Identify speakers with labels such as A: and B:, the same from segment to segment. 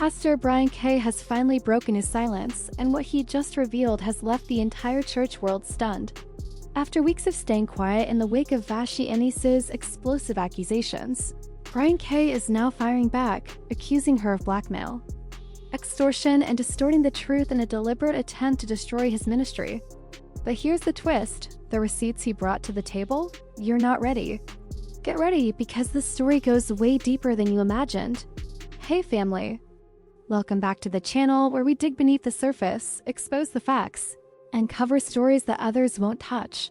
A: Pastor Brian K. has finally broken his silence, and what he just revealed has left the entire church world stunned. After weeks of staying quiet in the wake of Vashti Ennis' explosive accusations, Brian K. is now firing back, accusing her of blackmail, extortion, and distorting the truth in a deliberate attempt to destroy his ministry. But here's the twist: the receipts he brought to the table? You're not ready. Get ready, because this story goes way deeper than you imagined. Hey family! Welcome back to the channel where we dig beneath the surface, expose the facts, and cover stories that others won't touch.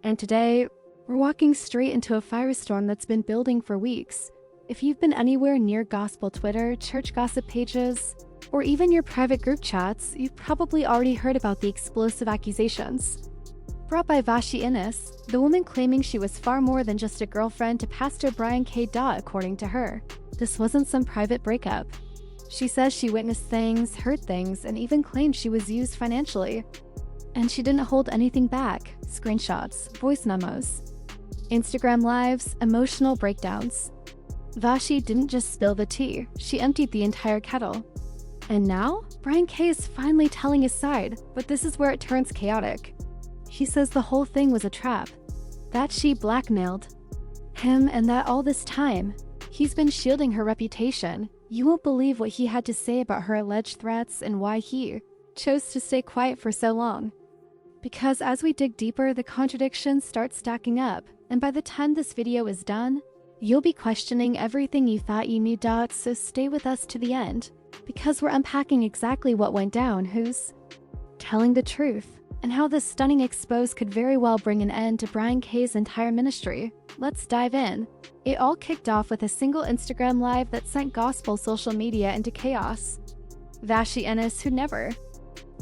A: And today, we're walking straight into a firestorm that's been building for weeks. If you've been anywhere near gospel Twitter, church gossip pages, or even your private group chats, you've probably already heard about the explosive accusations brought by Vashti Ennis, the woman claiming she was far more than just a girlfriend to Pastor Brian K. According to her, this wasn't some private breakup. She says she witnessed things, heard things, and even claimed she was used financially. And she didn't hold anything back: screenshots, voice memos, Instagram lives, emotional breakdowns. Vashi didn't just spill the tea, she emptied the entire kettle. And now, Brian K. is finally telling his side, but this is where it turns chaotic. He says the whole thing was a trap, that she blackmailed him, and that all this time, he's been shielding her reputation. You won't believe what he had to say about her alleged threats and why he chose to stay quiet for so long. Because as we dig deeper, the contradictions start stacking up, and by the time this video is done, you'll be questioning everything you thought you knew. So stay with us to the end, because we're unpacking exactly what went down, who's telling the truth, and how this stunning expose could very well bring an end to Brian K.'s entire ministry. Let's dive in. It all kicked off with a single Instagram live that sent gospel social media into chaos. Vashti Ennis, who never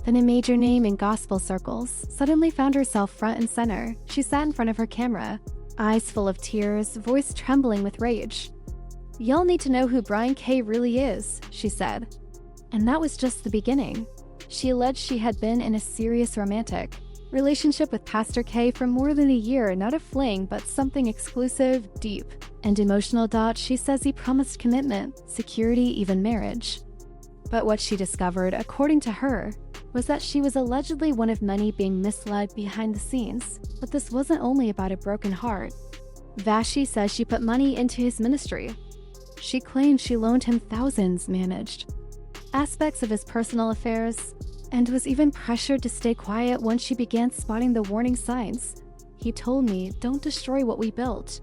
A: been a major name in gospel circles, suddenly found herself front and center. She sat in front of her camera, eyes full of tears, voice trembling with rage. "Y'all need to know who Brian K. really is," she said. And that was just the beginning. She alleged she had been in a serious romantic relationship with Pastor K for more than a year, not a fling, but something exclusive, deep, and emotional. She says he promised commitment, security, even marriage. But what she discovered, according to her, was that she was allegedly one of many being misled behind the scenes. But this wasn't only about a broken heart. Vashi says she put money into his ministry. She claimed she loaned him thousands, managed aspects of his personal affairs, and was even pressured to stay quiet once she began spotting the warning signs. "He told me, don't destroy what we built.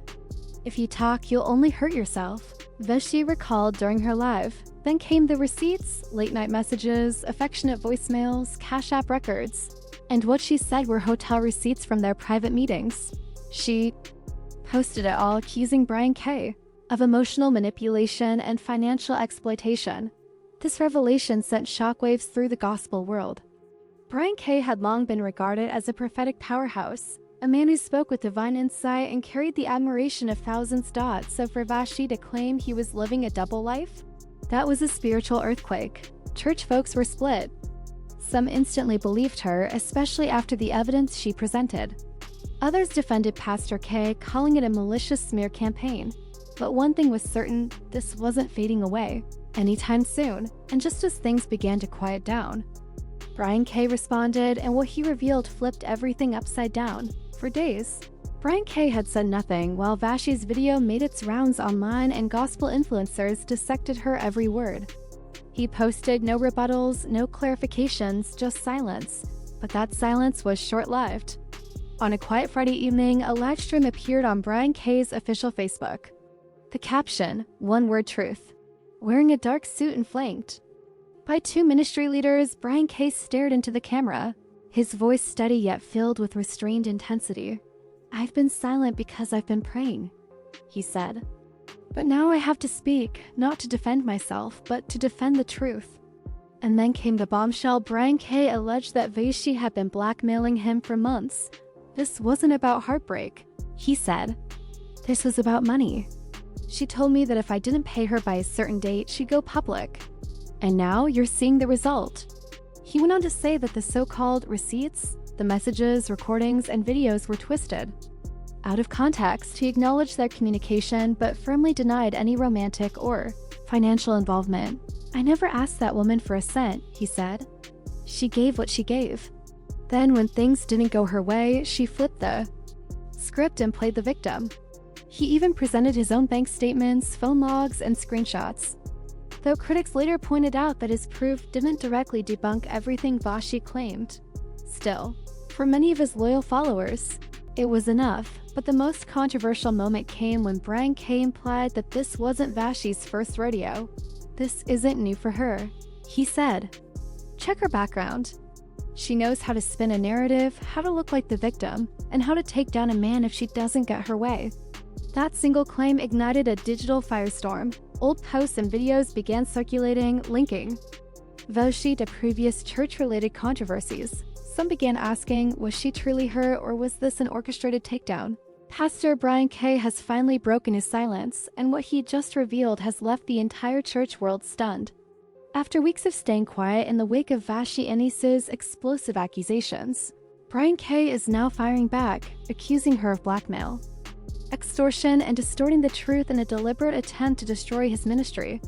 A: If you talk, you'll only hurt yourself," Vashi recalled during her live. Then came the receipts, late-night messages, affectionate voicemails, Cash App records, and what she said were hotel receipts from their private meetings. She posted it all, accusing Brian K. of emotional manipulation and financial exploitation. This revelation sent shockwaves through the gospel world. Brian K. had long been regarded as a prophetic powerhouse, a man who spoke with divine insight and carried the admiration of thousands. So for Vashi to claim he was living a double life, that was a spiritual earthquake. Church folks were split. Some instantly believed her, especially after the evidence she presented. Others defended Pastor K, calling it a malicious smear campaign. But one thing was certain: this wasn't fading away anytime soon. And just as things began to quiet down, Brian K. responded, and what he revealed flipped everything upside down. For days, Brian K. had said nothing, while Vashi's video made its rounds online and gospel influencers dissected her every word. He posted no rebuttals, no clarifications, just silence. But that silence was short-lived. On a quiet Friday evening, a live stream appeared on Brian K.'s official Facebook. The caption, "One word truth." Wearing a dark suit and flanked by two ministry leaders, Brian K. stared into the camera, his voice steady yet filled with restrained intensity. "I've been silent because I've been praying," he said. "But now I have to speak, not to defend myself, but to defend the truth." And then came the bombshell. Brian K. alleged that Vashi had been blackmailing him for months. This wasn't about heartbreak, he said. This was about money. "She told me that if I didn't pay her by a certain date, she'd go public. And now you're seeing the result." He went on to say that the so-called receipts, the messages, recordings, and videos were twisted. Out of context, he acknowledged their communication but firmly denied any romantic or Financial involvement. "I never asked that woman for a cent," he said. "She gave what she gave." Then when things didn't go her way, she flipped the script and played the victim. He even presented his own bank statements, phone logs, and screenshots. Though critics later pointed out that his proof didn't directly debunk everything Vashi claimed. Still, for many of his loyal followers, it was enough. But the most controversial moment came when Brian Carn implied that this wasn't Vashi's first rodeo. "This isn't new for her," he said. "Check her background. She knows how to spin a narrative, how to look like the victim, and how to take down a man if she doesn't get her way." That single claim ignited a digital firestorm. Old posts and videos began circulating, linking Vashi to previous church-related controversies. Some began asking, was she truly her, or was this an orchestrated takedown? Pastor Brian Carn has finally broken his silence, and what he just revealed has left the entire church world stunned. After weeks of staying quiet in the wake of Vashti Ennis' explosive accusations, Brian Carn is now firing back, accusing her of blackmail, extortion, and distorting the truth in a deliberate attempt to destroy his ministry.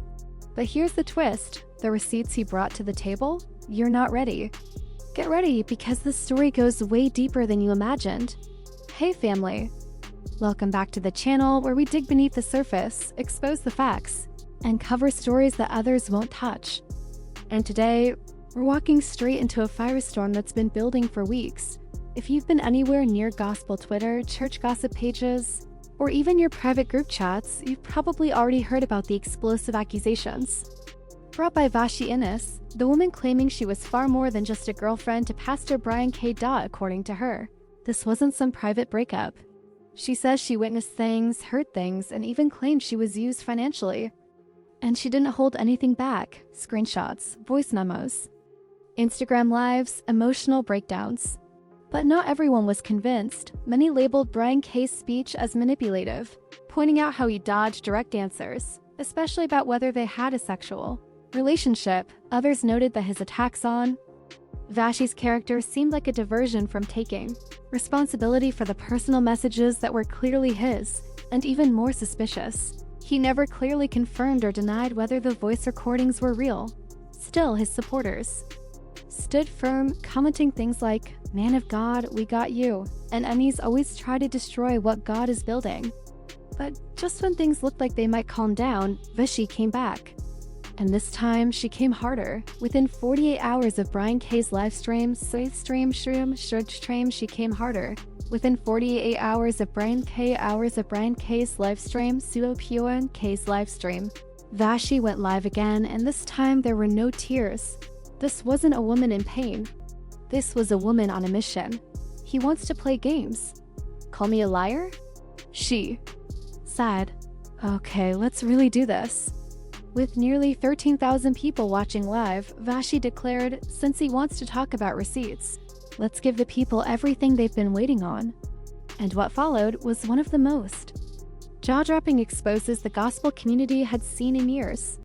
A: But here's the twist: the receipts he brought to the table? You're not ready. Get ready, because this story goes way deeper than you imagined. Hey family! Welcome back to the channel where we dig beneath the surface, expose the facts, and cover stories that others won't touch. And today, we're walking straight into a firestorm that's been building for weeks. If you've been anywhere near gospel Twitter, church gossip pages, or even your private group chats, you've probably already heard about the explosive accusations brought by Vashti Ennis, the woman claiming she was far more than just a girlfriend to Pastor Brian Carn. According to her, this wasn't some private breakup. She says she witnessed things, heard things, and even claimed she was used financially. And she didn't hold anything back: screenshots, voice memos, Instagram lives, emotional breakdowns. But not everyone was convinced. Many labeled Brian Carn's speech as manipulative, pointing out how he dodged direct answers, especially about whether they had a sexual relationship. Others noted that his attacks on Vashi's character seemed like a diversion from taking responsibility for the personal messages that were clearly his, and even more suspicious, he never clearly confirmed or denied whether the voice recordings were real. Still, his supporters stood firm, commenting things like, "Man of God, we got you," and enemies always try to destroy what God is building. But just when things looked like they might calm down, Vashi came back. And this time, she came harder. Within 48 hours of Brian Carn's live stream, she came harder. Within 48 hours of Brian Carn's live stream, K's live stream, Vashi went live again, and this time there were no tears. This wasn't a woman in pain. This was a woman on a mission. "He wants to play games. Call me a liar?" She sighed. "Okay, let's really do this." With nearly 13,000 people watching live, Vashi declared, "Since he wants to talk about receipts, let's give the people everything they've been waiting on." And what followed was one of the most jaw-dropping exposes the gospel community had seen in years.